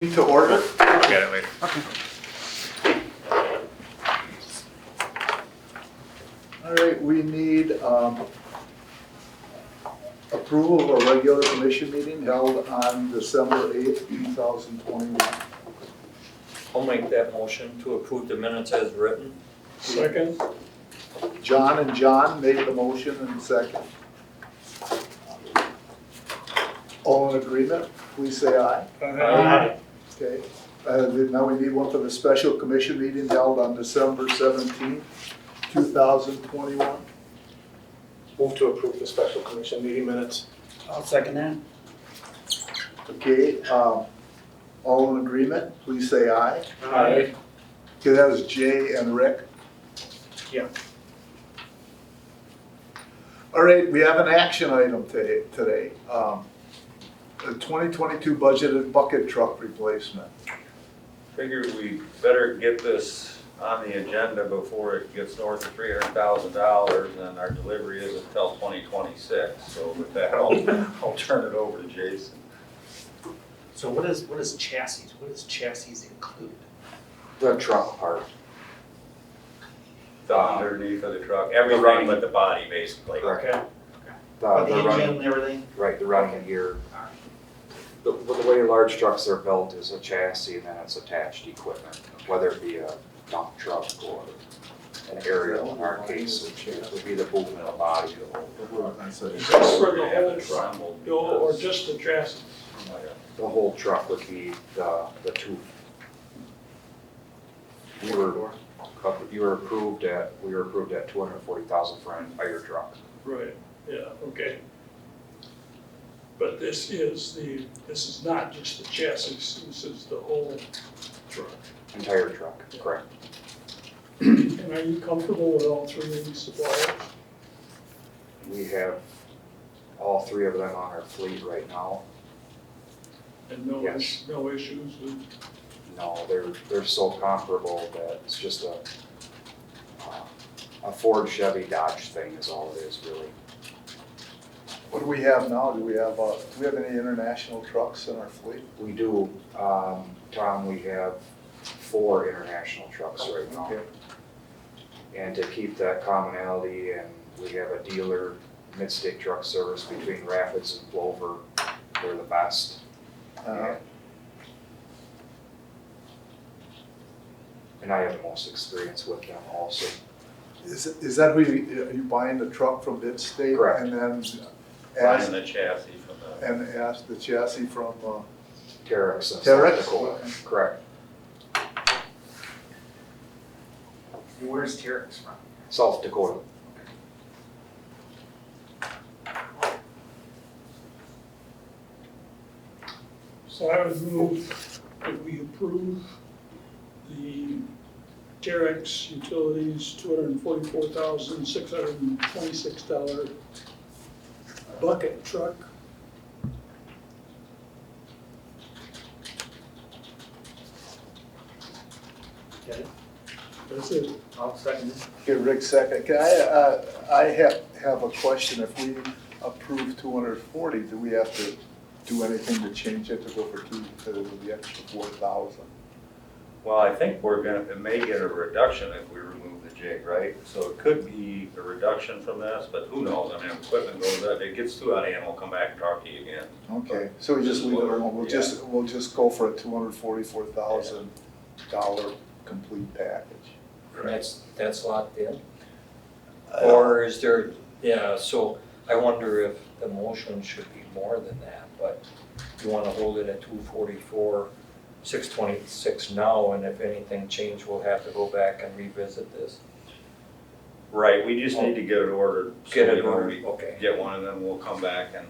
To order? I'll get it later. Okay. All right, we need approval of a regular commission meeting held on December 8th, 2021. I'll make that motion to approve the minutes as written. Second. John and John made the motion and second. All in agreement, please say aye. Aye. Okay, now we need one for the special commission meeting held on December 17th, 2021. Move to approve the special commission meeting minutes. I'll second that. Okay, all in agreement, please say aye. Aye. Okay, that was Jay and Rick. Yeah. All right, we have an action item today. The 2022 budgeted bucket truck replacement. Figured we better get this on the agenda before it gets north of $300,000 and our delivery isn't until 2026. So with that, I'll turn it over to Jason. So what is chassis? What does chassis include? The truck part. The underneath of the truck, everything but the body, basically. Correct. Okay. The engine running, and everything? right, the running gear. The way large trucks are built is a chassis and then it's attached equipment, whether it be a dump truck or an aerial in our case, which would be the boom and the body. Is this for the whole truck, or just the chassis? The whole truck would be the two. We were approved at 240,000 for an entire truck. Right, yeah, okay. But this is not just the chassis, this is the whole truck. Entire truck, correct. And are you comfortable with all three of these suppliers? We have all three of them on our fleet right now. And no Yes. issues with, No, they're so comparable that it's just a Ford, Chevy, Dodge thing is all it is really. What do we have now? Do we have any international trucks in our fleet? We do, Tom, we have 4 international trucks right now. Okay. And to keep that commonality, and we have a dealer mid-state truck service between Rapids and Plover. They're the best. And I have the most experience with them also. Is that who you buying the truck from Mid-State? Correct. And then Buying the chassis from the. and ask the chassis from, Terex and Terex? South Dakota, Okay. correct. Where's Terex from? South Dakota. so I would move that we approve the Terex Utilities $244,626 bucket truck. Okay, That's it. I'll second it. okay, Rick second. Can I have a question. If we approve 240, do we have to do anything to change it to go for the extra 4,000? Well, I think it may get a reduction if we remove the jig, right? So it could be a reduction from this, but who knows? I mean, if equipment goes up, it gets too out of hand, we'll come back and talk to you again. Okay, so we just leave it alone. We'll just go for a $244,000 complete package. That's locked in? Or is there, yeah, so I wonder if the motion should be more than that, but you wanna hold it at 244,626 now, and if anything changed, we'll have to go back and revisit this. Right, we just need to get it ordered. Get it So, you know, ordered, we okay. Get one, and then we'll come back and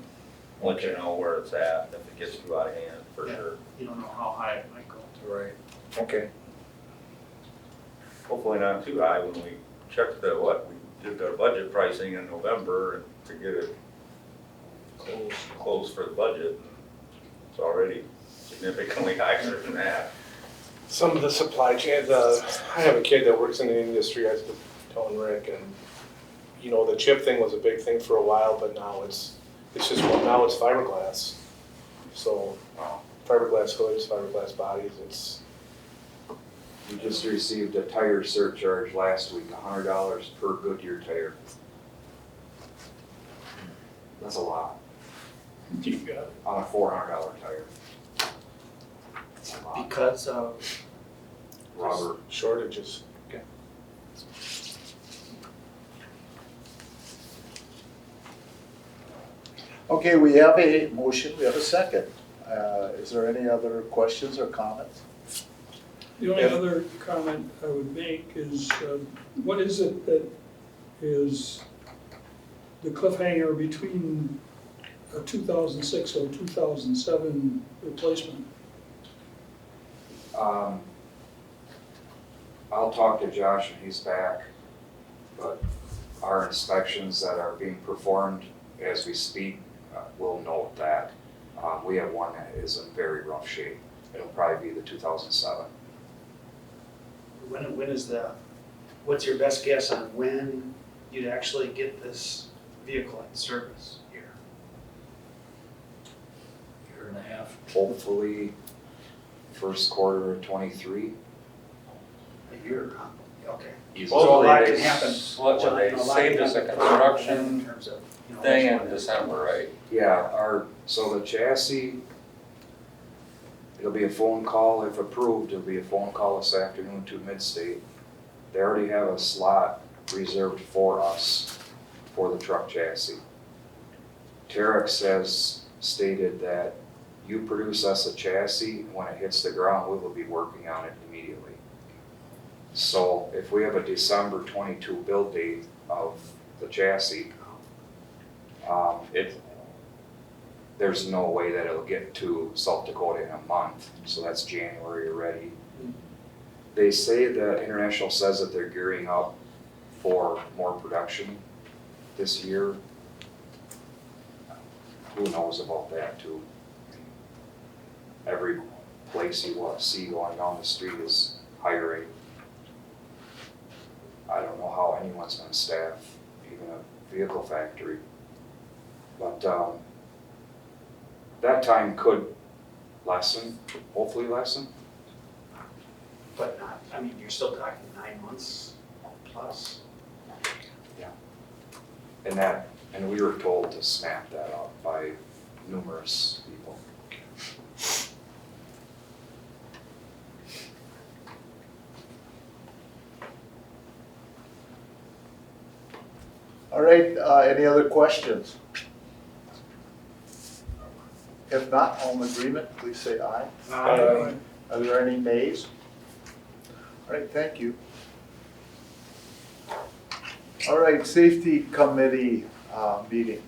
let you know where it's at, if it gets too out of hand, for Yeah. sure. You don't know how high it might go. Right, okay. Hopefully not too high when we checked we did our budget pricing in November and to get it close for the budget. It's already significantly higher than that. Some of the supply chain, I have a kid that works in the industry, I was telling Rick, and you know, the chip thing was a big thing for a while, but now it's just, now it's fiberglass. So fiberglass hoods, fiberglass bodies, it's, We just received a tire surcharge last week, $100 per Goodyear tire. That's a lot You got it. on a $400 tire. That's a lot. Because of, Rubber. shortages. Okay, we have a motion, we have a second. Is there any other questions or comments? The only If- other comment I would make is, what is it that is the cliffhanger between a 2006 or 2007 replacement? I'll talk to Josh when he's back, but our inspections that are being performed as we speak will note that. We have one that is in very rough shape. It'll probably be the 2007. when is the, what's your best guess on when you'd actually get this vehicle in service here? Year and a half? Hopefully, first quarter of '23. A year, huh? Okay. So a Supposedly lot they can happen. what, John, they you know, a lot saved can us a happen in construction terms of, you know, thing which in one is- December, right? Yeah, so the chassis, it'll be a phone call, if approved, it'll be a phone call this afternoon to Midstate. They already have a slot reserved for us for the truck chassis. Terex has stated that you produce us a chassis, when it hits the ground, we will be working on it immediately. So if we have a December 22 build date of the chassis, there's no way that it'll get to South Dakota in a month, so that's January already. They say that International says that they're gearing up for more production this year. Who knows about that too? Every place you see going down the street is hiring. I don't know how anyone's gonna staff even a vehicle factory. But that time could lessen, hopefully lessen. But not, I mean, you're still talking 9 months plus. And we were told to snap that up by numerous people. All right, any other questions? If not, all in agreement, please say aye. Are there any nays? All right, thank you. All right, Safety Committee meeting.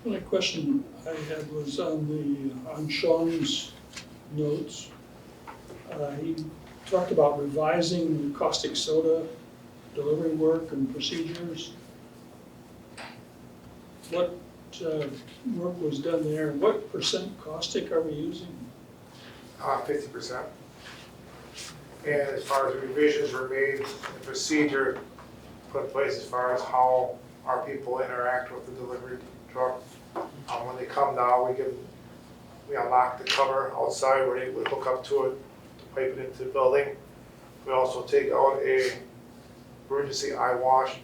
The only question I had was on Sean's notes. He talked about revising the caustic soda delivery work and procedures. What work was done there? What percent caustic are we using? 50%. And as far as the revisions were made, the procedure put in place as far as how our people interact with the delivery truck. When they come now, we unlock the cover outside where they would hook up to it to pipe it into the building. We also take out a emergency eye wash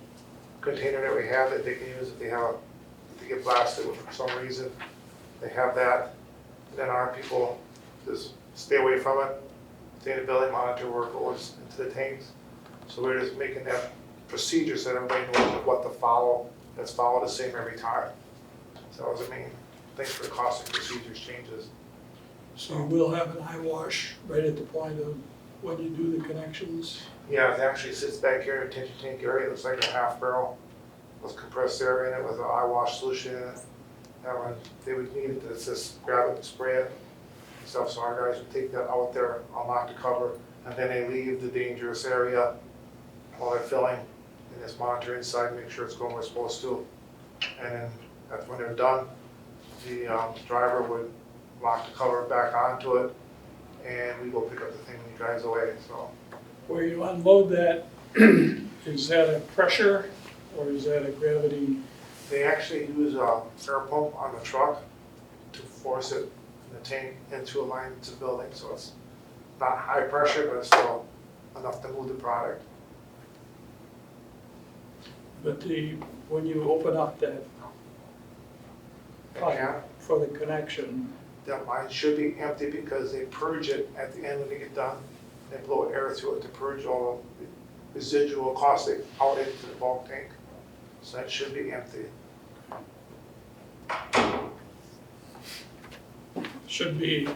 container that we have that they can use if they get blasted for some reason. They have that. Then our people just stay away from it, stay in the building, monitor where it goes into the tanks. So we're just making that procedure so that everybody knows what to follow. That's followed the same every time. So that was the main thing for the caustic procedures changes. So you will have an eye wash right at the point of when you do the connections? Yeah, it actually sits back here in the retention tank area. It looks like a half barrel with compressed air in it with an eye wash solution in it. That one, they would need it, it's just grab it and spray it and stuff. So our guys would take that out there, unlock the cover, and then they leave the dangerous area while they're filling and just monitor inside, make sure it's going where it's supposed to. And then that's when they're done, the driver would lock the cover back onto it and we go pick up the thing when he drives away, so. Where you unload that, is that a pressure or is that a gravity? They actually use a air pump on the truck to force it in the tank into a line to the building, so it's not high pressure, but it's still enough to move the product. But when you open up that pipe Yeah. for the connection, That line should be empty because they purge it at the end when they get done. They blow air through it to purge all the residual caustic out into the bulk tank. So that should be empty. should be,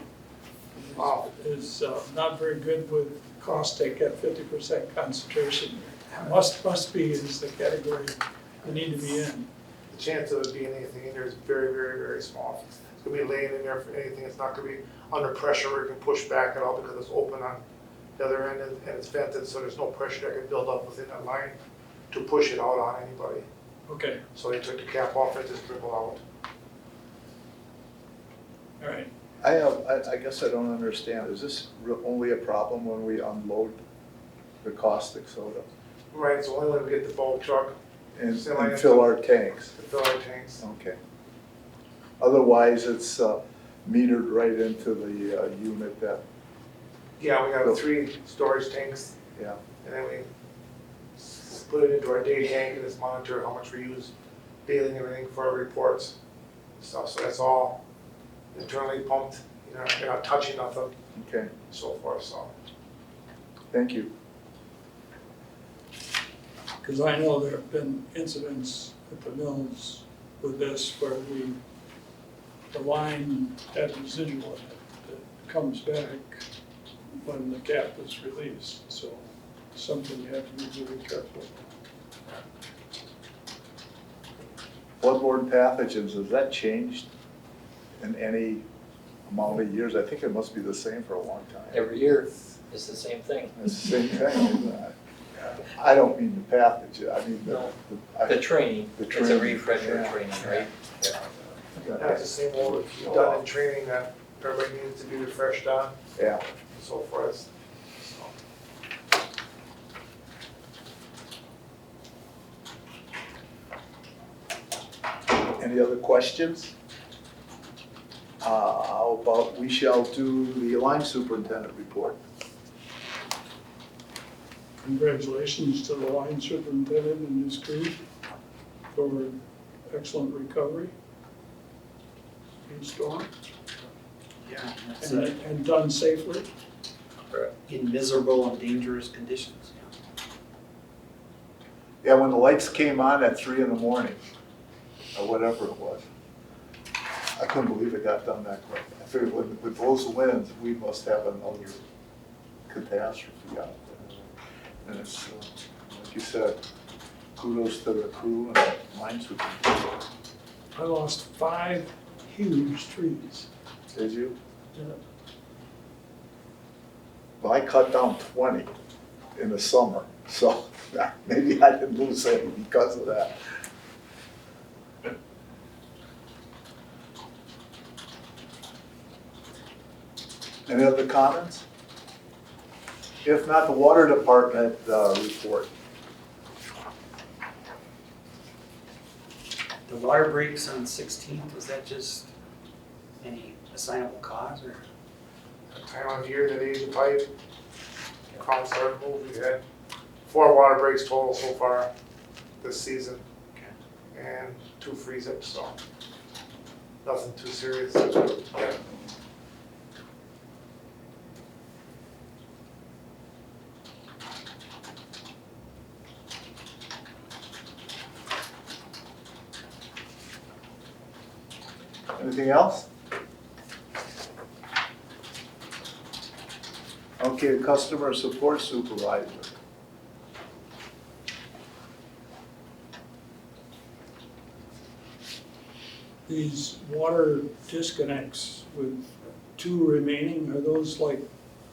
is not very good with caustic at 50% concentration. Must be is the category you need to be in. The chance of it being anything in there is very, very, very small. It's gonna be laying in there for anything. It's not gonna be under pressure where you can push back at all because it's open on the other end and it's vented, so there's no pressure that can build up within that line to push it out on anybody. Okay, So they took the cap off and just dribble out. all right. I guess I don't understand, is this only a problem when we unload the caustic soda Right, it's only when we get the bulk truck and Semi- and fill our tanks? to fill our tanks. Okay. Otherwise, it's metered right into the unit that, Yeah, we have 3 storage tanks yeah. and then we put it into our day tank and just monitor how much we use daily and everything for our reports and stuff. So that's all internally pumped, you're not touching nothing Okay, and so forth, so. thank you. Because I know there have been incidents at the mills with this where the line had residual in it that comes back when the cap is released. So something you have to be really careful of. Bloodborne pathogens, has that changed in any amount of years? I think it must be the same for a long time. Every year, it's the same thing. It's the same thing, isn't it? I don't mean the pathogen, I mean No. the. The training, The it's a training, refresher yeah. training, right? That's the same old, done in training that everybody needs to be refreshed on Yeah, and so forth. So, any other questions? How about we shall do the line superintendent report? Congratulations to the line superintendent and his crew for excellent recovery in storm Yeah, that's and done safely. in miserable and dangerous conditions. Yeah, when the lights came on at 3 in the morning, or whatever it was, I couldn't believe it got done that quick. I figured with those winds, we must have another catastrophe out there. And it's, like you said, kudos to the crew and the line superintendent. I lost 5 huge trees. Did you? Yeah. Well, I cut down 20 in the summer, so maybe I didn't lose any because of that. Any other comments? If not, the water department report. The water breaks on 16th, was that just any assignable cause or? time of year, the age of pipe, ground started moving. We had 4 water breaks total so far this season. And 2 freeze-ups, so nothing too serious. Yeah. Anything else? Okay, customer support supervisor. These water disconnects with 2 remaining, are those like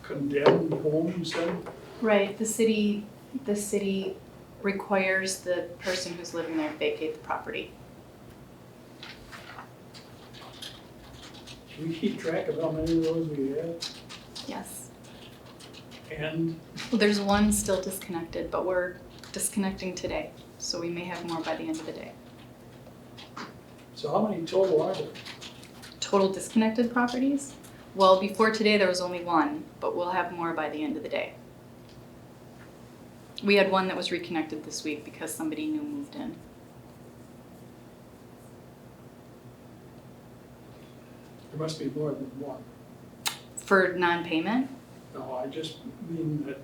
condemned homes then? Right, the city requires the person who's living there vacate the property. Do we keep track of how many of those we have? Yes. And Well, there's one still disconnected, but we're disconnecting today, so we may have more by the end of the day. so how many total are there? total disconnected properties? Well, before today, there was only one, but we'll have more by the end of the day. We had one that was reconnected this week because somebody new moved in. There must be more than one. For non-payment? No, I just mean that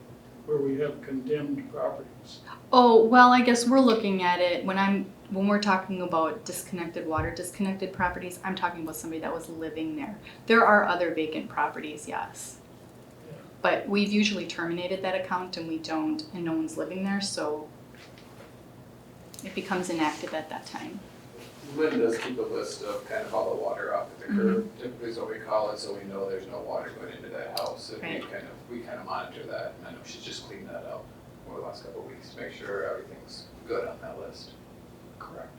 where we have condemned properties. Oh, well, I guess we're looking at it, when we're talking about disconnected water, disconnected properties, I'm talking about somebody that was living there. There are other vacant properties, yes. Yeah. But we've usually terminated that account and we don't, and no one's living there, so it becomes inactive at that time. Lynn does keep a list of kind of all the water off at the curb, typically is what we call it, so we know there's no water going into that house. And Right. we kind of monitor that, and I know she's just cleaned that up over the last couple of weeks to make sure everything's good on that list. Correct.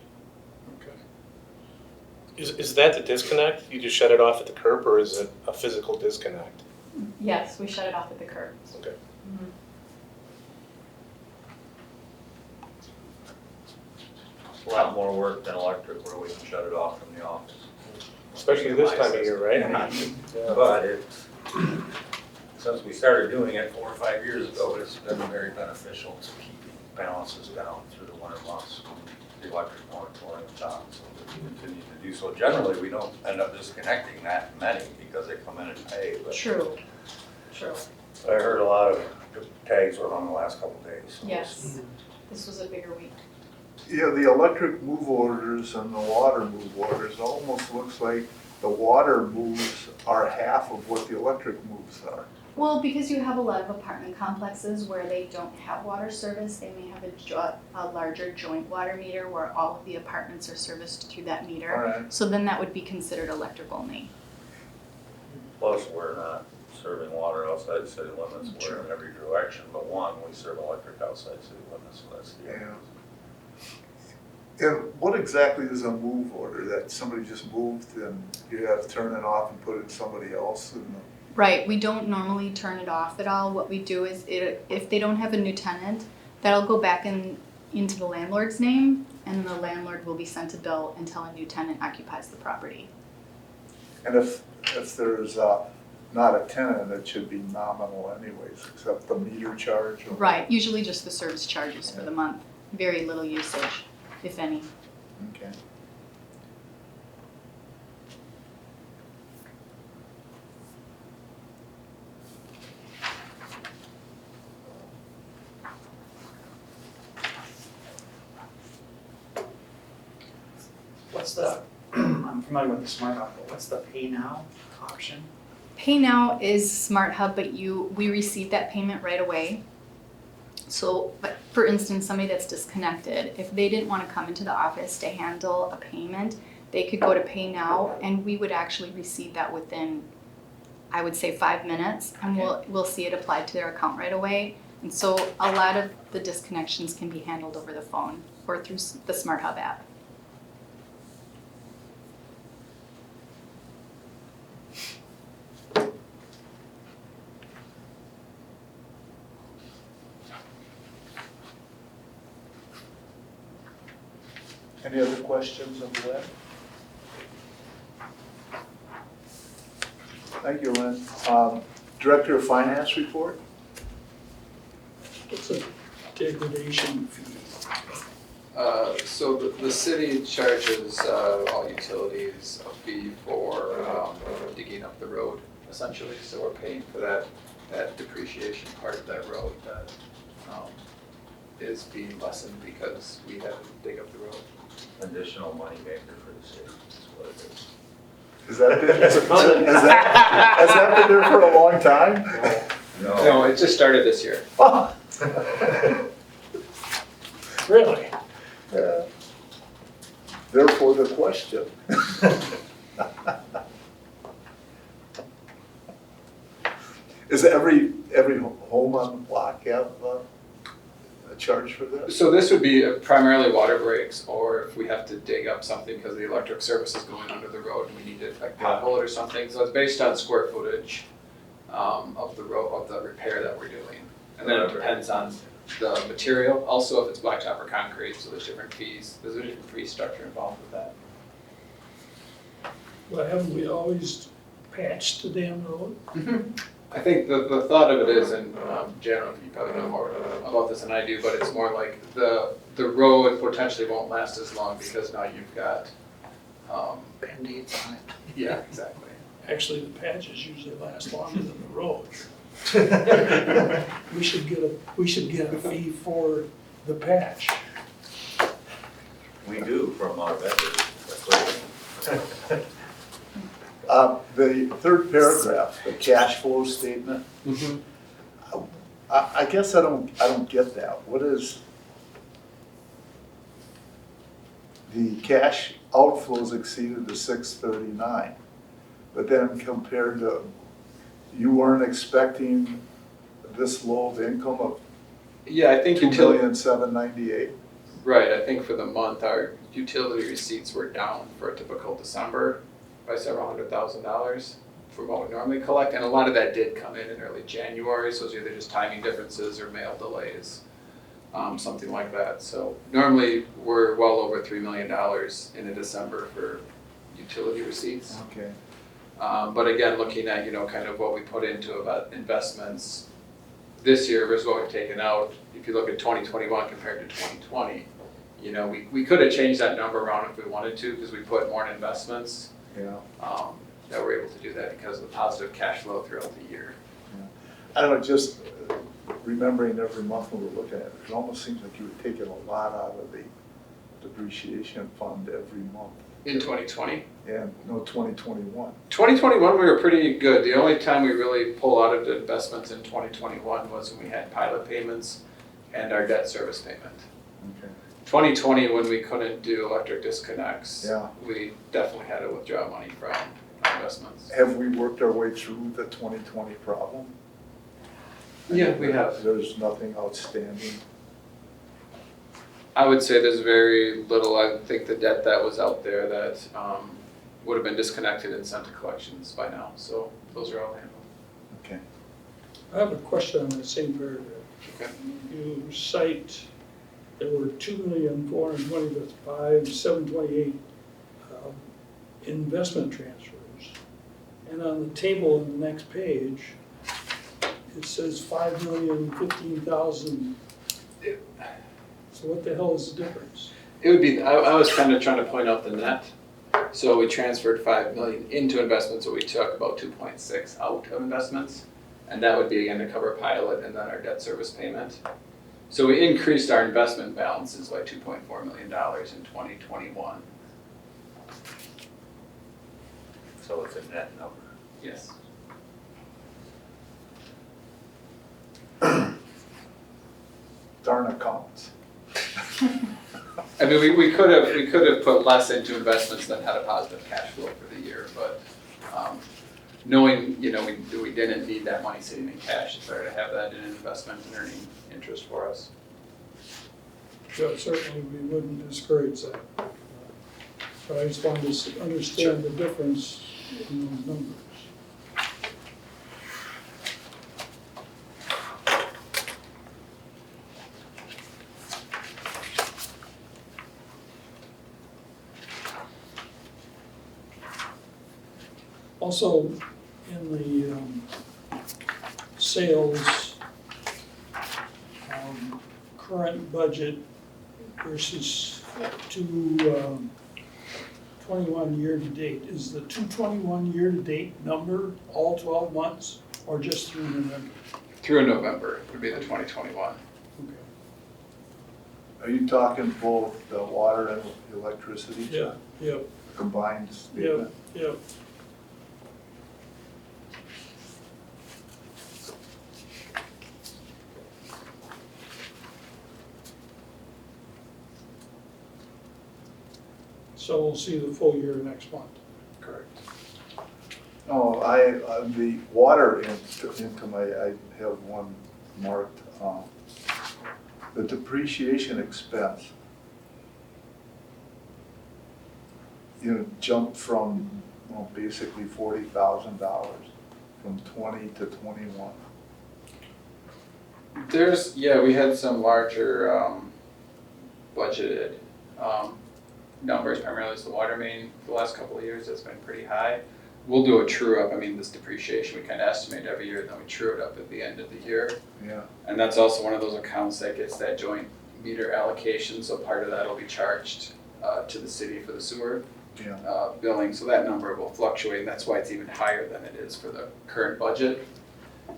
Okay. Is that the disconnect? You just shut it off at the curb, or is it a physical disconnect? Yes, we shut it off at the curb. Okay. It's a lot more work than electric where we can shut it off from the office. Especially this time of year, right? Yeah. But since we started doing it 4 or 5 years ago, it's been very beneficial to keep balances down through the winter months when the electric moratorium stops. So we continue to do so. Generally, we don't end up disconnecting that many because they come in and pay. But True. I heard a lot of tags were on the last couple of days. So Yes, this was a bigger week. Yeah, the electric move orders and the water move orders, it almost looks like the water moves are half of what the electric moves are. Well, because you have a lot of apartment complexes where they don't have water service, they may have a larger joint water meter where all of the apartments are serviced through that meter. All right. So then that would be considered electric only. Plus, we're not serving water outside city limits. We're in every direction, but one, we serve electric outside city limits, so that's the Yeah. And what exactly is a move order? That somebody just moved and you have to turn it off and put it in somebody else? Right, we don't normally turn it off at all. What we do is, if they don't have a new tenant, that'll go back into the landlord's name, and the landlord will be sent a bill until a new tenant occupies the property. And if there's not a tenant, it should be nominal anyways, except the meter charge? or- Right, usually just the service charges for the month, very little usage, if any. Okay. What's the, I'm familiar with the Smart Hub, but what's the pay now option? Pay Now is Smart Hub, but we receive that payment right away. So, but for instance, somebody that's disconnected, if they didn't want to come into the office to handle a payment, they could go to Pay Now, and we would actually receive that within, I would say, 5 minutes, and we'll see it applied to their account right away. And so a lot of the disconnections can be handled over the phone or through the Smart Hub app. Any other questions of Lynn? Thank you, Lynn. Director of Finance report? It's a degradation fee. So the city charges all utilities a fee for digging up the road, essentially. So we're paying for that depreciation part of that road that is being lessened because we had to dig up the road. additional money maker for the city, is what it is. Has that been there for a long time? No, it just started this year. Really? Yeah. Therefore the question. Is every home on the block have a charge for this? So this would be primarily water breaks, or if we have to dig up something because the electric service is going under the road and we need to like pothole it or something. So it's based on square footage of the road, of the repair that we're doing. And then it depends on the material, also if it's blacktop or concrete, so there's different fees. There's a different fee structure involved with that. Well, haven't we always patched the damn road? I think the thought of it is, and Jan, you probably know more about this than I do, but it's more like the road potentially won't last as long because now you've got, Band-aids on it. yeah, exactly. Actually, the patches usually last longer than the road. We should get a fee for the patch. We do from our vendors. The third paragraph, the cash flow statement, I guess I don't get that. What is, the cash outflows exceeded the 639, but then compared to, you weren't expecting this low of income of Yeah, I think utility, 2,798,000? right, I think for the month, our utility receipts were down for a typical December by several $100,000 from what we normally collect, and a lot of that did come in early January, so it's either just timing differences or mail delays, something like that. So normally, we're well over $3 million in a December for utility receipts. Okay. But again, looking at, kind of what we put into about investments this year versus what we've taken out, if you look at 2021 compared to 2020, we could have changed that number around if we wanted to, because we put more in investments. Yeah. That we're able to do that because of the positive cash flow throughout the year. I don't know, just remembering every month when we're looking at it, it almost seems like you were taking a lot out of the depreciation fund every month. In 2020? And no, 2021. 2021, we were pretty good. The only time we really pulled out of the investments in 2021 was when we had pilot payments and our debt service payment. Okay. 2020, when we couldn't do electric disconnects, Yeah. we definitely had to withdraw money from our investments. Have we worked our way through the 2020 problem? Yeah, we have. There's nothing outstanding. I would say there's very little. I think the debt that was out there that would have been disconnected and sent to collections by now. So those are all handled. Okay. I have a question on that same paragraph. Okay. You cite there were 2,420,000 to 5,728 investment transfers. And on the table in the next page, it says 5,015,000. So what the hell is the difference? It would be. I was kind of trying to point out the net. So we transferred 5 million into investments, so we took about 2.6 out of investments, and that would be again to cover pilot and then our debt service payment. So we increased our investment balances by $2.4 million in 2021. So it's a net number. Yes. Darn accountants. I mean, we could have put less into investments than had a positive cash flow for the year, but knowing we didn't need that money sitting in cash, it's better to have that in an investment and earning interest for us. So certainly we wouldn't discourage that. But I just wanted to understand the difference in those numbers. Also, in the sales, current budget versus 221 year-to-date, is the 221 year-to-date number all 12 months or just through November? Through November would be the 2021. Okay. Are you talking both the water and electricity? Yeah, yep, Combined statement? yep. So we'll see the full year next month. Correct. No, on the water income, I have one marked, the depreciation expense. Jumped from, basically $40,000 from 20 to 21. We had some larger budgeted numbers, primarily is the water main. The last couple of years, it's been pretty high. We'll do a true up, I mean, this depreciation, we kind of estimate every year, and then we true it up at the end of the year. Yeah. And that's also one of those accounts that gets that joint meter allocation, so part of that will be charged to the city for the sewer Yeah. billing, so that number will fluctuate, and that's why it's even higher than it is for the current budget,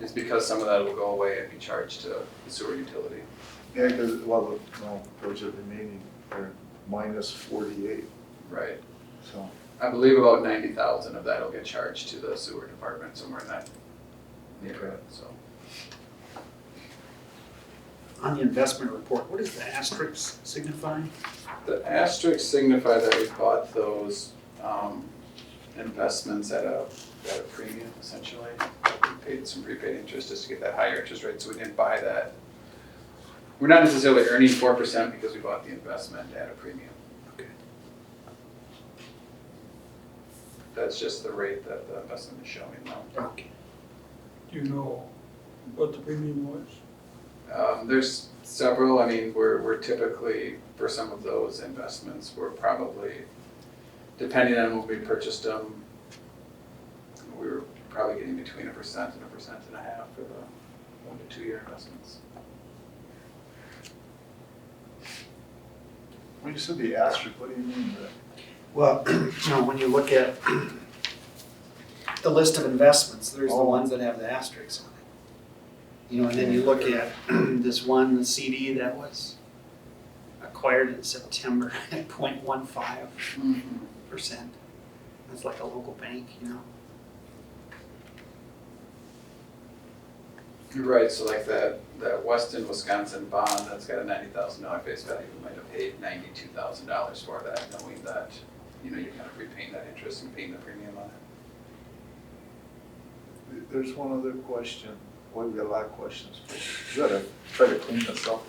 is because some of that will go away and be charged to the sewer utility. Yeah, because, well, no, those are remaining, they're minus 48, Right. so. I believe about 90,000 of that will get charged to the sewer department, somewhere in that neighborhood, so. On the investment report, what does the asterisk signify? The asterisks signify that we bought those investments at a premium, essentially. We paid some prepaid interest just to get that higher interest rate, so we didn't buy that. We're not necessarily earning 4% because we bought the investment at a premium. Okay. That's just the rate that the investment is showing now. Okay. Do you know what the premium was? There's several, I mean, we're typically, for some of those investments, we're probably, depending on when we purchased them, we were probably getting between 1% and 1.5% for the 1 to 2 year investments. When you said the asterisk, what do you mean by that? Well, when you look at the list of investments, there's the Oh. ones that have the asterisks on it. And then you look at this one CD that was acquired in September at 0.15%. That's like a local bank, You're right, so like that Weston, Wisconsin bond, that's got a $90,000 face value, we might have paid $92,000 for that, knowing that, you're kind of repaying that interest and paying the premium on it. There's one other question. Well, we've got a lot of questions. You gotta try to clean this up.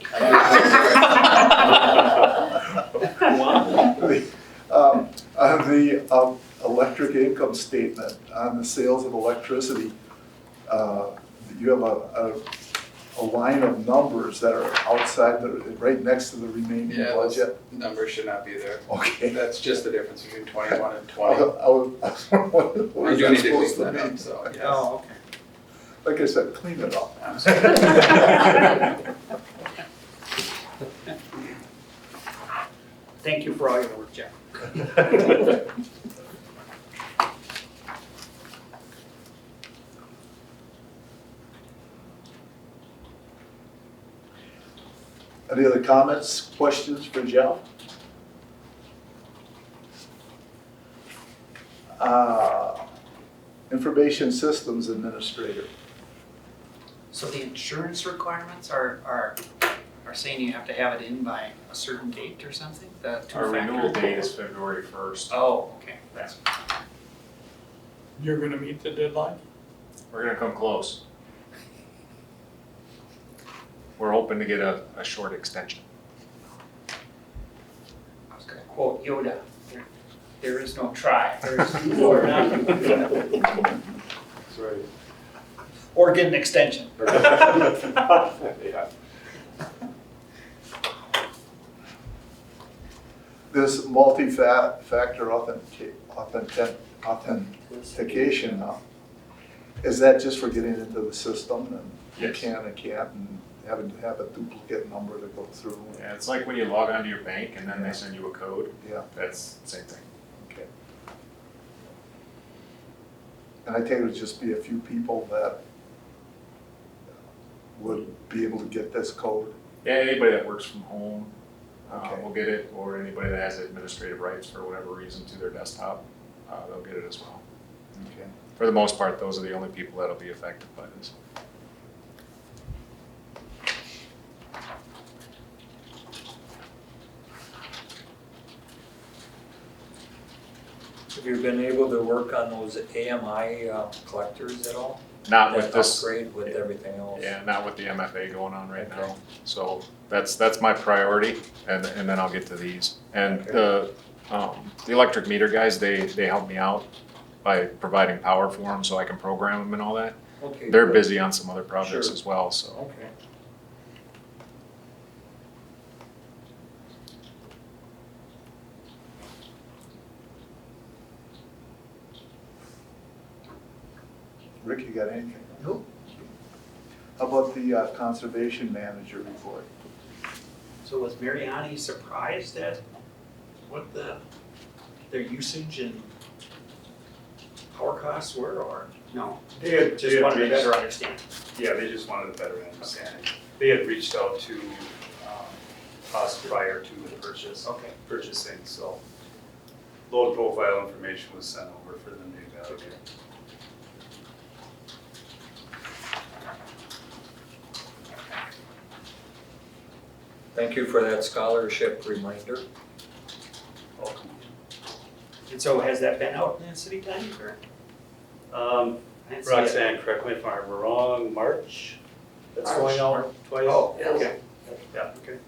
On the electric income statement, on the sales of electricity, you have a line of numbers that are outside, right next to the remaining Yeah, those budget. numbers should not be there. Okay. That's just the difference between 21 and I 20. was what We is do that need to supposed clean to that mean? up, so, yes. Oh, okay. Like I said, clean it up. I'm sorry. Thank you for all your work, Jeff. Any other comments, questions for Jeff? Information Systems Administrator. So the insurance requirements are saying you have to have it in by a certain date or something? The Our renewal two-factor? date is February 1st. Oh, okay, that's, You're gonna meet the deadline? We're gonna come close. We're hoping to get a short extension. I was gonna quote Yoda, there is no try, there is or not. That's right. Or get an extension. Yeah. This multi-factor authentication now, is that just for getting into the system and you Yes. can and can't and having to have a duplicate number to go through? Yeah, it's like when you log onto your bank and then they send you a code. Yeah, That's the same thing. okay. And I take it would just be a few people that would be able to get this code? Yeah, anybody that works from home Okay. will get it, or anybody that has administrative rights for whatever reason to their desktop, they'll get it as well. Okay. For the most part, those are the only people that'll be affected by this. Have you been able to work on those AMI collectors at all? Not with That this, upgrade with everything else? yeah, not with the MFA going on right Okay. now. So that's my priority, and then I'll get to these. And Okay. the electric meter guys, they help me out by providing power for them so I can program them and all that. Okay. They're good. busy on some other projects Sure. as well, so. Okay. Rick, you got anything? Nope. How about the conservation manager report? So was Mariani surprised at what their usage and power costs were, or no? Just wanted to better understand. Yeah, they just wanted a better understanding. They had reached out to us prior to the purchasing, so load profile information was sent over for them to evaluate. Thank you for that scholarship reminder. Welcome. And so has that been out in the city time, or? I didn't see it. Roxanne, correct me if I'm wrong, March? That's going out twice? Oh, okay. Yeah, okay.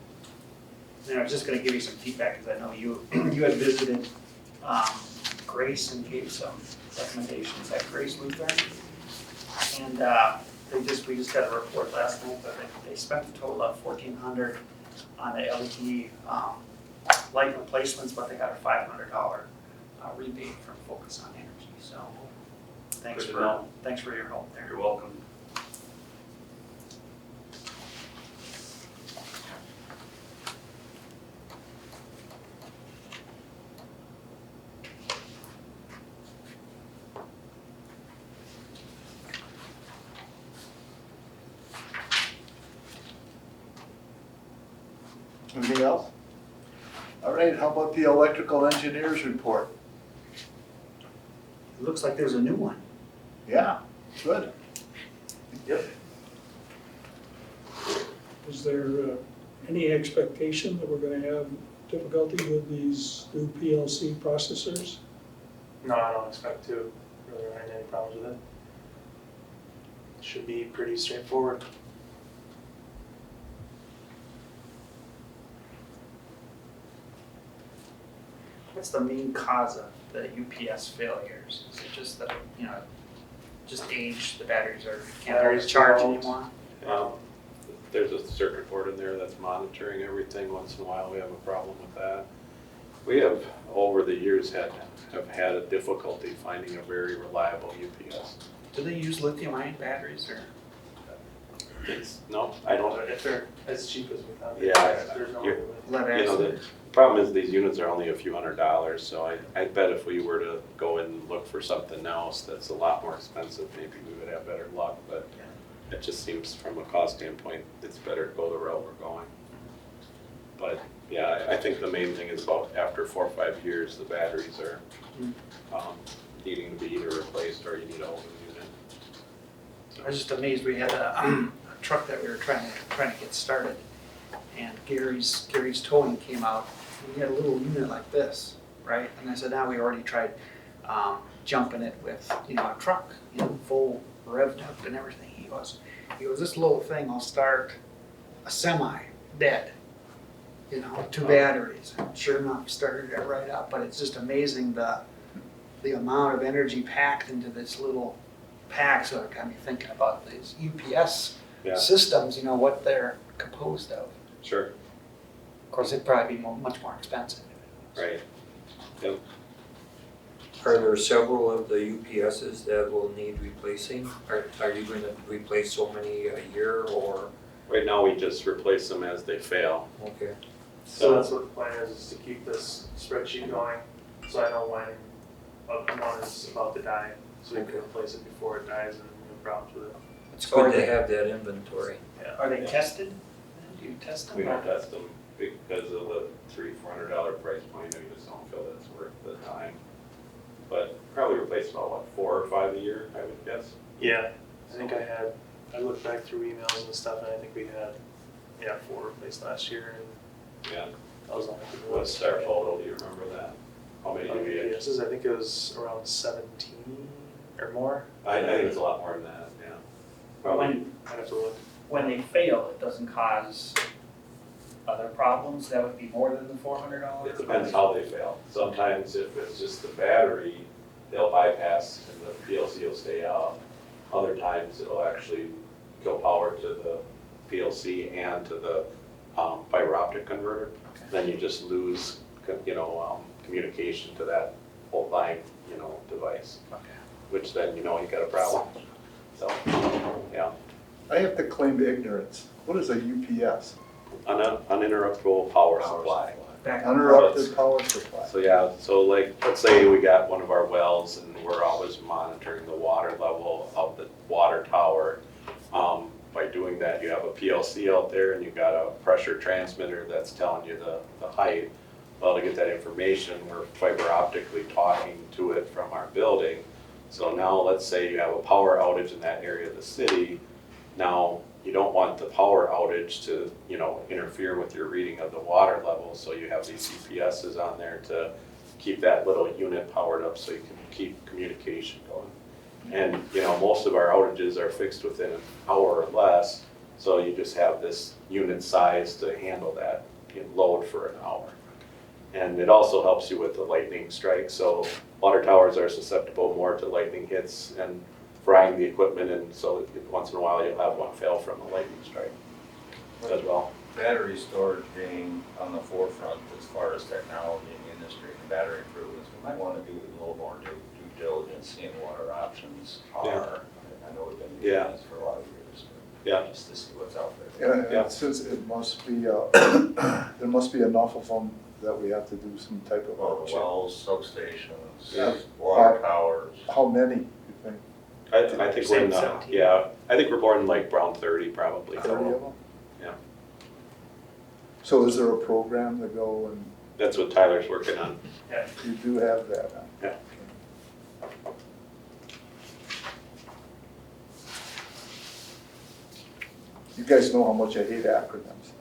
And I was just gonna give you some feedback, because I know you, you had visited Grace and gave some recommendations at Grace Lutheran. And we just got a report last night that they spent a total of $1,400 on the LED light replacements, but they got a $500 rebate from Focus on Energy, so thanks Good to know. thanks for your help there. You're welcome. Anything else? All right, how about the electrical engineers report? It looks like there's a new one. Yeah, good. Is there any expectation that we're gonna have difficulty with these new PLC processors? No, I don't expect to really run into any problems with it. Should be pretty straightforward. What's the main cause of the UPS failures? Is it just that, just age, the batteries can't Batteries charge don't. anymore? There's a circuit board in there that's monitoring everything. Once in a while, we have a problem with that. We have, over the years, have had a difficulty finding a very reliable UPS. Do they use lithium-ion batteries, or? No, I don't. If they're as cheap as we thought. Yeah, There's no you're- way with it. Lead You know, acid? the problem is these units are only a few $100s, so I bet if we were to go and look for something else that's a lot more expensive, maybe we would have better luck, but it just seems from a cost standpoint, it's better to go the route we're going. But yeah, I think the main thing is about after 4 or 5 years, the batteries are needing to be either replaced or you need a whole new unit. I was just amazed, we had a truck that we were trying to get started, and Gary's towing came out, and we had a little unit like this, right? And I said, now we already tried jumping it with, a truck, full revved up and everything. He goes, this little thing will start a semi dead, 2 batteries. And sure enough, started it right up, but it's just amazing the amount of energy packed into this little pack, so it got me thinking about these UPS systems, what they're composed of. Sure. Of course, it'd probably be much more expensive. Right. Yep. Are there several of the UPSs that will need replacing? Are you going to replace so many a year, or? Right now, we just replace them as they fail. Okay. So that's what the plan is to keep this spreadsheet going, so I know when one is about to die, so we can replace it before it dies and no problems with it. It's good to have that inventory. Yeah. Are they tested? Do you test them? We don't test them because of the $300-400 price point. We just don't feel that's worth the time. But probably replace about 4 or 5 a year, I would guess. Yeah, I think I looked back through emails and stuff, and I think we had, 4 replaced last year, and Yeah. that was only. What's our total? Do you remember that? How many do we get? UPSs, I think it was around 17 or more. I think it's a lot more than that. Yeah. Probably. I'd have to look. When they fail, it doesn't cause other problems, that would be more than the $400? It depends how they fail. Sometimes if it's just the battery, they'll bypass and the PLC will stay out. Other times it'll actually go power to the PLC and to the fiber optic converter. Then you just lose, communication to that whole line, device. Okay. Which then you got a problem. So, yeah, I have to claim ignorance. What is a UPS? uninterruptible power supply. Uninterrupted power supply. So yeah, so like, let's say we got one of our wells and we're always monitoring the water level of the water tower. By doing that, you have a PLC out there and you've got a pressure transmitter that's telling you the height. Well, to get that information, we're fiber optically talking to it from our building. So now let's say you have a power outage in that area of the city. Now you don't want the power outage to, you know, interfere with your reading of the water level. So you have these UPSs on there to keep that little unit powered up so you can keep communication going. And, you know, most of our outages are fixed within an hour or less. So you just have this unit size to handle that load for an hour. And it also helps you with the lightning strike. So water towers are susceptible more to lightning hits and frying the equipment, and so once in a while you'll have one fail from a lightning strike as well. Battery storage being on the forefront as far as technology in the industry and battery improvements, we might want to do a little more due diligence, seeing what our options are. Yeah. I know we've been doing Yeah. this for a lot of years, Yeah. but just to see what's out there. And since it must be, there must be enough of them that we have to do some type of. Well, the wells, substations, Yeah. water towers. How many, you think? I think we're in the, 17. yeah, I think we're more in like around 30 probably. 30 of them? Yeah. So is there a program to go and, That's what Tyler's working on. you do have that, huh? Yeah. You guys know how much I hate acronyms.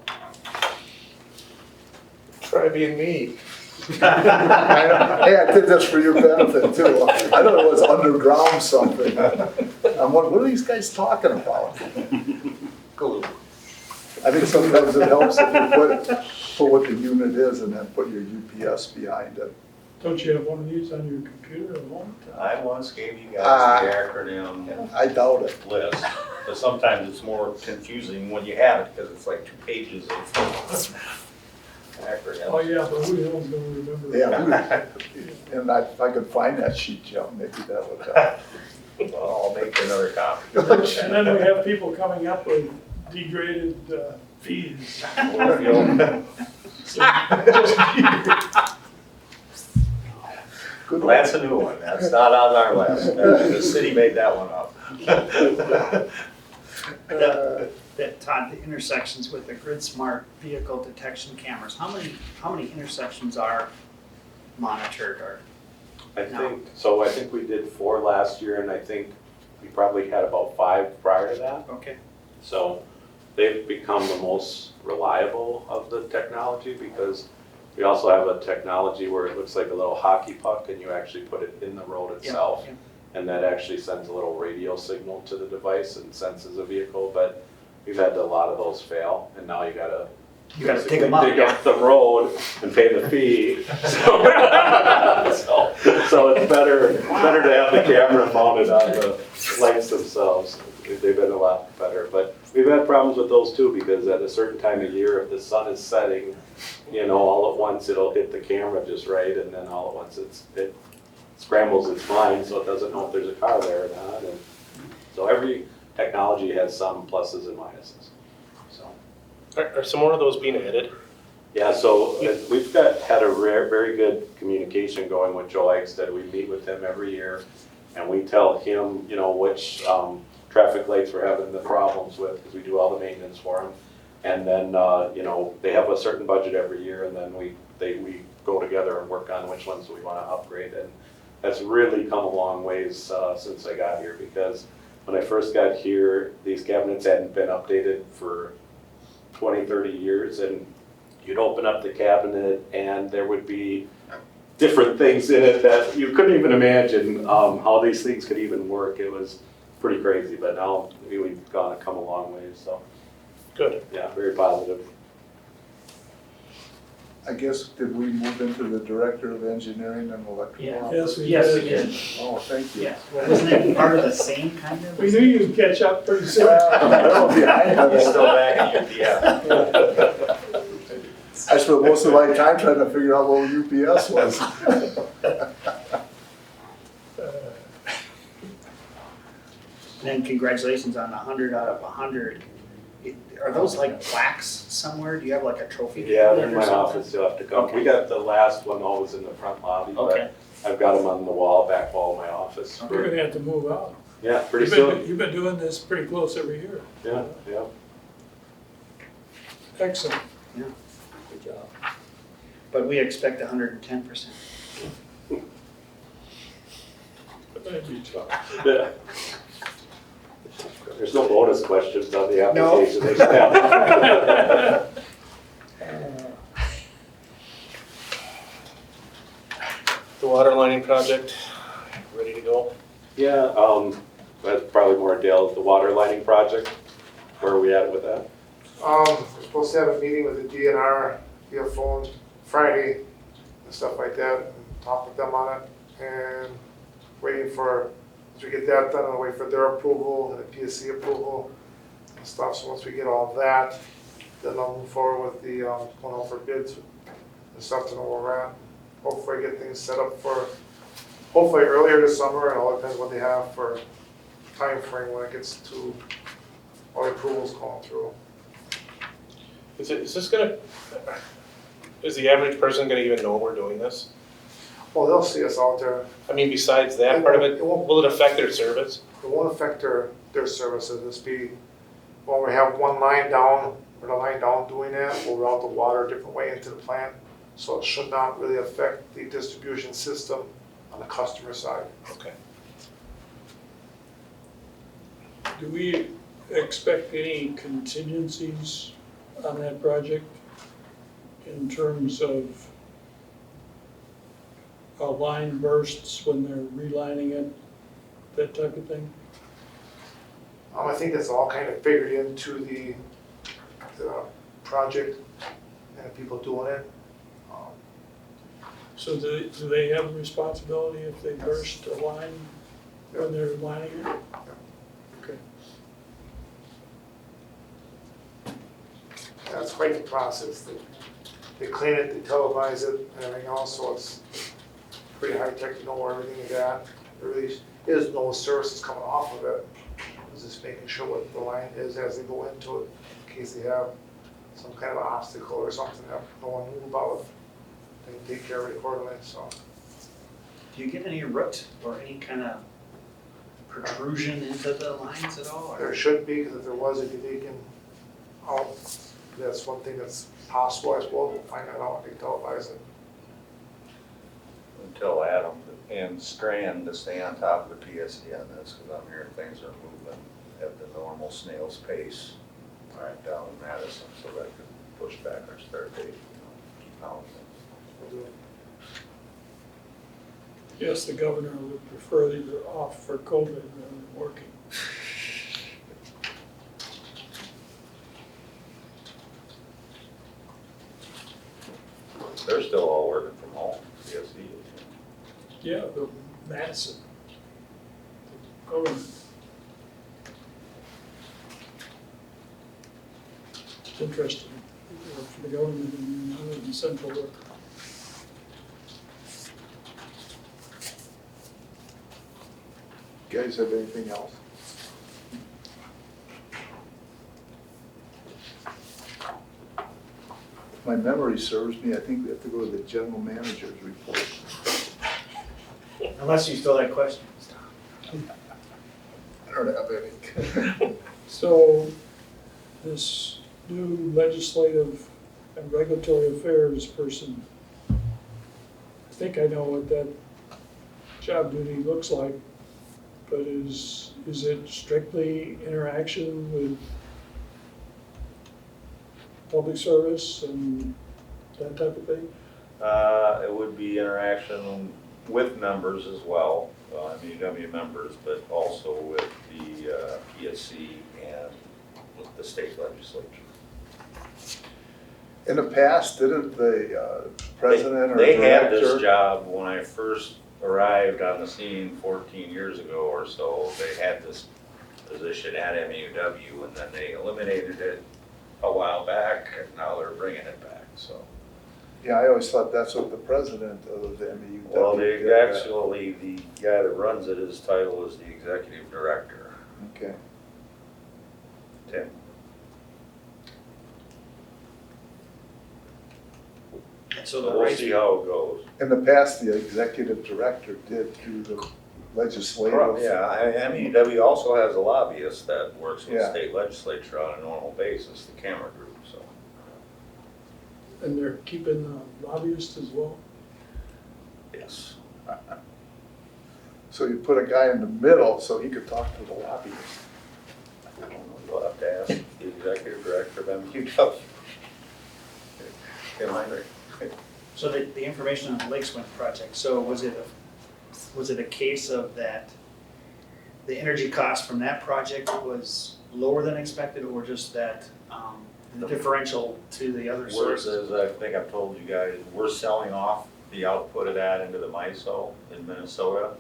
Try being me. Hey, I did this for your benefit too. I thought it was underground something. I'm like, what are these guys talking about? I think sometimes it helps if you put what the unit is and then put your UPS behind it. Don't you have one of these on your computer at home? I once gave you guys the acronym I doubt it. list, but sometimes it's more confusing when you have it because it's like 2 pages of acronyms. Oh, yeah, but who the hell's gonna remember? Yeah, and if I could find that sheet, Joe, maybe that would help. Well, I'll make another copy. And then we have people coming up with degraded fees. Good one. That's a new one, that's not on our list. The city made that one up. That Todd, the intersections with the grid smart vehicle detection cameras, how many intersections are monitored or? I think we did 4 last year, and I think we probably had about 5 prior to that. Okay. So they've become the most reliable of the technology because we also have a technology where it looks like a little hockey puck and you actually put it in the road itself. Yeah. And that actually sends a little radio signal to the device and senses a vehicle, but we've had a lot of those fail, and now you gotta dig them up. dig up the road and pay the fee. So it's better to have the camera mounted on the lights themselves. They've been a lot better, but we've had problems with those too, because at a certain time of year, if the sun is setting, you know, all at once it'll hit the camera just right, and then all at once it scrambles its mind, so it doesn't know if there's a car there or not. And so every technology has some pluses and minuses. So Are some more of those being added? yeah, so we've had a very good communication going with Joe Eichstead. We meet with him every year, and we tell him, you know, which traffic lights we're having the problems with, because we do all the maintenance for them. And then, you know, they have a certain budget every year, and then we go together and work on which ones we want to upgrade. And that's really come a long ways since I got here, because when I first got here, these cabinets hadn't been updated for 20, 30 years, and you'd open up the cabinet and there would be different things in it that you couldn't even imagine how these things could even work. It was pretty crazy, but now we've come a long way, so. Good. Yeah, very positive. I guess, did we move into the Director of Engineering and Electrical? Yeah. Office? Yes, we did. Oh, thank you. Yeah, wasn't it part of the same kind of? We knew you'd catch up pretty soon. Well, behind You're us. still back in UPS. I spent most of my time trying to figure out what UPS was. then congratulations on 100 out of 100. Are those like plaques somewhere? Do you have like a trophy? Yeah, they're in or my something? office, you'll have to come. Okay. We got the last one always in the front lobby, Okay. but I've got them on the wall, back wall of my office. You're gonna have to move out. Yeah, pretty You've been- soon. You've been doing this pretty close every year. Yeah, yeah. Excellent. Good job. But we expect 110%. Thank you, Chuck. Yeah. There's no bonus questions on the No. application. They have. The water lining project, ready to go? Yeah, that's probably more Dale, the water lining project. Where are we at with that? We're supposed to have a meeting with the DNR via phone Friday and stuff like that, and talk with them on it. And waiting for, as we get that done, I'll wait for their approval and the PSC approval and stuff. So once we get all that, then I'll move forward with the, going out for bids and stuff to know where we're at. Hopefully get things set up for, hopefully earlier this summer, and all depends what they have for time frame when it gets to all the approvals going through. Is this gonna, is the average person gonna even know we're doing this? Well, they'll see us out there. I mean, besides that part of it, will it affect their service? It won't affect their services. This be, when we have one line down, or the line down doing that, we'll route the water a different way into the plant. So it should not really affect the distribution system on the customer side. Okay. Do we expect any contingencies on that project in terms of line bursts when they're relining it, that type of thing? I think that's all kind of figured into the project and the people doing it. So do they have a responsibility if they burst a line when they're lining it? Okay. That's quite the process. They clean it, they televise it, and everything else, so it's pretty high tech to know where everything is at. There really is no services coming off of it. It's just making sure what the line is as they go into it, in case they have some kind of obstacle or something that no one knew about. They can take care of it accordingly, so. Do you get any root or any kind of protrusion into the lines at all? There should be, because if there was, it'd be leaking out. That's one thing that's possible, I suppose. We'll find that out when they televise it. Until Adam and Strand to stay on top of the PSC on this, because I'm hearing things are moving at the normal snail's pace right down in Madison, so that could push back our start date, keep pounding it. Yes, the governor would prefer that you're off for COVID rather than working. They're still all working from home, PSC. Yeah, the Madison. The government. It's interesting. You work for the government and you're not in central work. You guys have anything else? If my memory serves me, I think we have to go to the general manager's report. Unless you still have questions. I don't have any. So this new legislative and regulatory affairs person, I think I know what that job duty looks like, but is it strictly interaction with public service and that type of thing? It would be interaction with members as well, MEW members, but also with the PSC and with the state legislature. In the past, didn't the president or They had this director? job when I first arrived on the scene 14 years ago or so. They had this position at MEW, and then they eliminated it a while back, and now they're bringing it back, so. Yeah, I always thought that's what the president of the MEU did. Well, actually, the guy that runs it, his title is the executive director. Okay. Tim? And so So the we'll race, see how it goes. In the past, the executive director did do the legislative. Yeah, MEW also has a lobbyist that works with Yeah. state legislature on a normal basis, the camera group, so. And they're keeping lobbyists as well? Yes. So you put a guy in the middle so he could talk to the lobbyist. I don't know, you'll have to ask the executive director of MEW. Tim Heinrich. so the information on the Lakes Wind project, so was it a case of that the energy cost from that project was lower than expected, or just that the differential to the other sources? As I think I've told you guys, we're selling off the output of that into the MISO in Minnesota.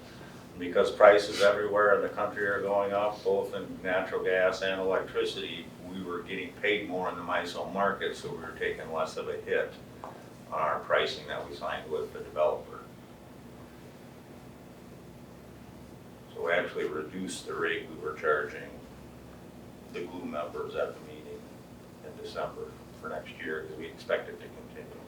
Because prices everywhere in the country are going up, both in natural gas and electricity, we were getting paid more in the MISO market, so we were taking less of a hit on our pricing that we signed with the developer. So we actually reduced the rate we were charging the glue members at the meeting in December for next year, because we expect it to continue.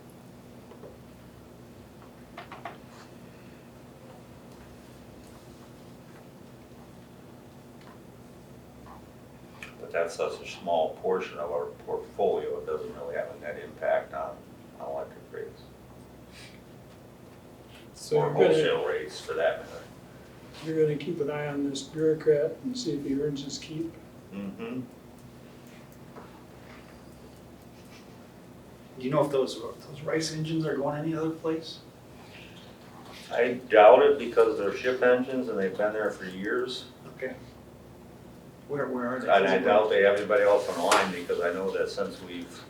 But that's such a small portion of our portfolio, it doesn't really have a net impact on electric rates. So Or wholesale rates for that matter. you're gonna keep an eye on this bureaucrat and see if he earns his keep? Mm-hmm. Do you know if those Rice engines are going any other place? I doubt it because they're ship engines and they've been there for years. Okay. Where are they? And I doubt they have anybody else on the line because I know that since we've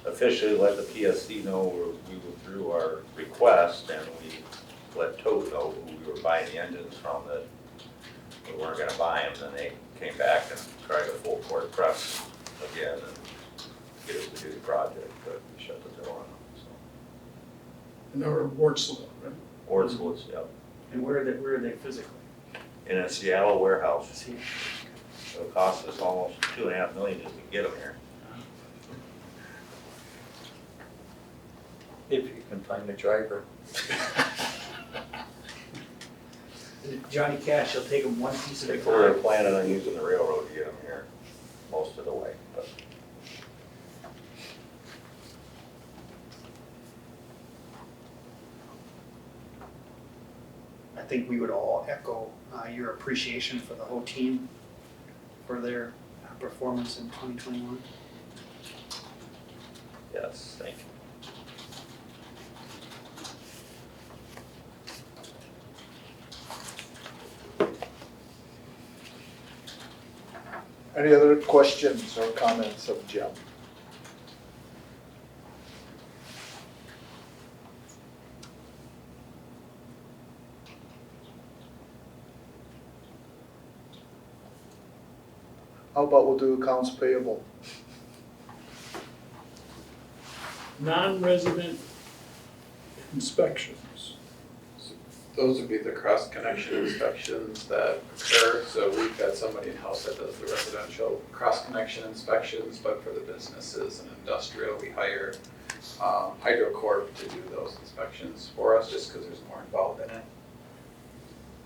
officially let the PSC know we withdrew our request and we let Tote know who we were buying the engines from, that we weren't gonna buy them, then they came back and tried a full court press again and get us to do the project, but we shut the door on them, so. And they were Wartsville, right? Ordswoods, yep, And where are they physically? in a Seattle warehouse. See, So it cost us almost $2.5 million just to get them here. If you can find a driver. Johnny Cash, he'll take them one piece I at a think we're time. planning on using the railroad to get them here most of the way, but. I think we would all echo your appreciation for the whole team for their performance in 2021. Yes, thank you. Any other questions or comments of Jim? How about we'll do accounts payable? Non-resident inspections. Those would be the cross-connection inspections that occur, so we've got somebody in-house that does the residential cross-connection inspections, but for the businesses and industrial, we hire HydroCorp to do those inspections for us, just because there's more involved in it.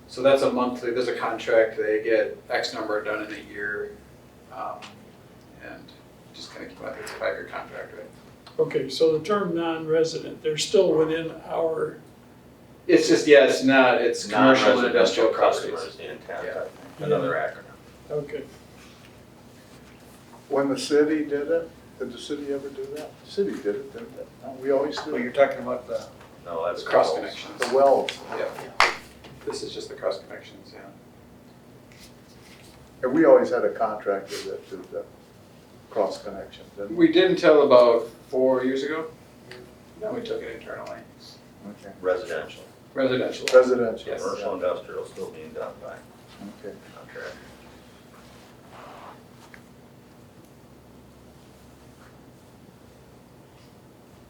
So that's a monthly, there's a contract, they get X number done in a year, and just kind of keep, I think it's a 5-year contract, right? Okay, so the term non-resident, they're still within our, It's just, yeah, it's not, it's commercial and Non-residential industrial properties. customers, the intent, Yeah. I think, another acronym. okay. When the city did it, did the city ever do that? The city did it, didn't it? No, we always do. Well, you're talking about the, No, that's It's cross wells. connections. The wells. Yeah, this is just the cross connections, yeah. And we always had a contractor that did the cross connections, didn't we? We did until about 4 years ago. Then we took it internally. Okay. Residential. Residential. Residential. Yes. Commercial industrial still being done by Okay. contract.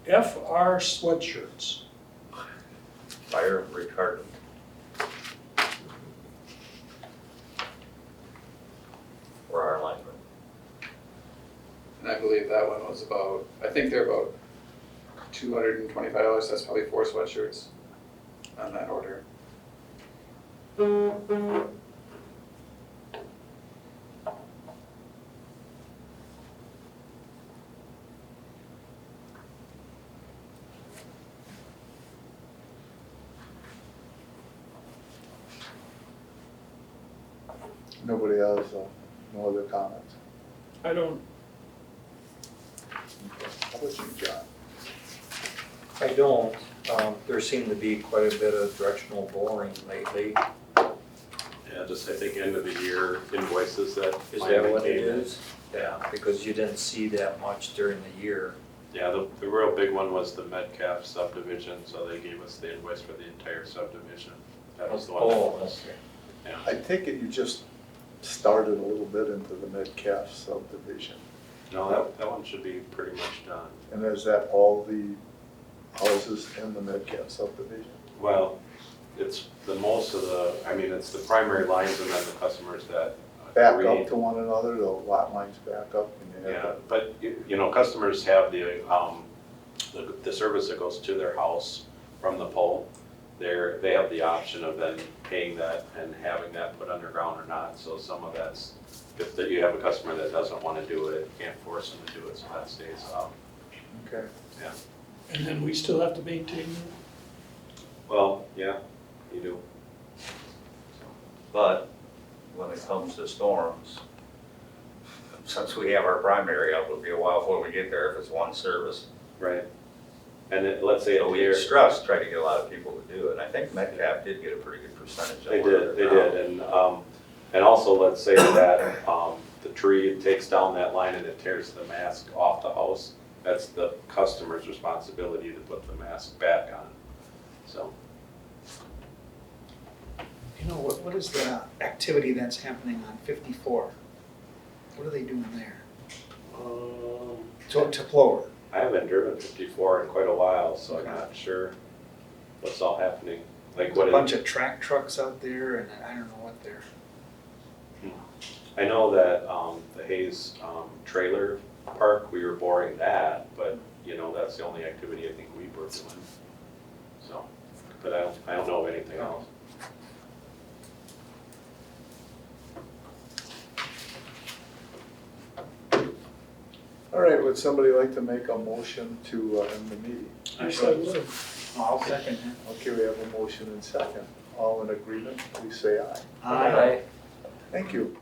FR sweatshirts. Fire retardant. I believe that one was about, I think they're about $225, that's probably 4 sweatshirts on that order. Nobody has, no other comments? I don't, How about you, John? I don't. There seemed to be quite a bit of directional boring lately. Yeah, just I think end of the year invoices that. Is might that have what it came in. is? Yeah, because you didn't see that much during the year. Yeah, the real big one was the Metcalf subdivision, so they gave us the invoice for the entire subdivision. That was the one that Oh, was, okay. yeah. I take it you just started a little bit into the Metcalf subdivision. No, that one should be pretty much done. And is that all the houses in the Metcalf subdivision? Well, it's the most of the, I mean, it's the primary lines and then the customers that Back agree. up to one another, the lot lines back up and you have Yeah, but you know, customers have the service that goes to their house from the pole. They have the option of then paying that and having that put underground or not. So some of that's, if you have a customer that doesn't want to do it, can't force them to do it, so that stays up. Okay. Yeah, and then we still have to maintain it. well, yeah, you do. But when it comes to storms, since we have our primary up, it'll be a while before we get there if it's one service. Right. And then, let's say So we they're- stressed, try to get a lot of people to do it. And I think Metcalf did get a pretty good percentage of They what did, they're and also let's say that, the tree takes down that line and it tears the mast off the house. That's the customer's responsibility to put the mast back on, so. You know, what is the activity that's happening on 54? What are they doing there? To Plover? I haven't driven 54 in quite a while, so I'm not sure what's all happening. Like There's what a is, bunch of track trucks out there, and I don't know what they're. I know that the Hayes trailer park, we were boring that, but you know, that's the only activity I think we were doing. So, but I don't know of anything else. All right, would somebody like to make a motion to end the meeting? Yes, I would. I'll second that. Okay, we have a motion and second. All in agreement, please say aye. Aye. Thank you.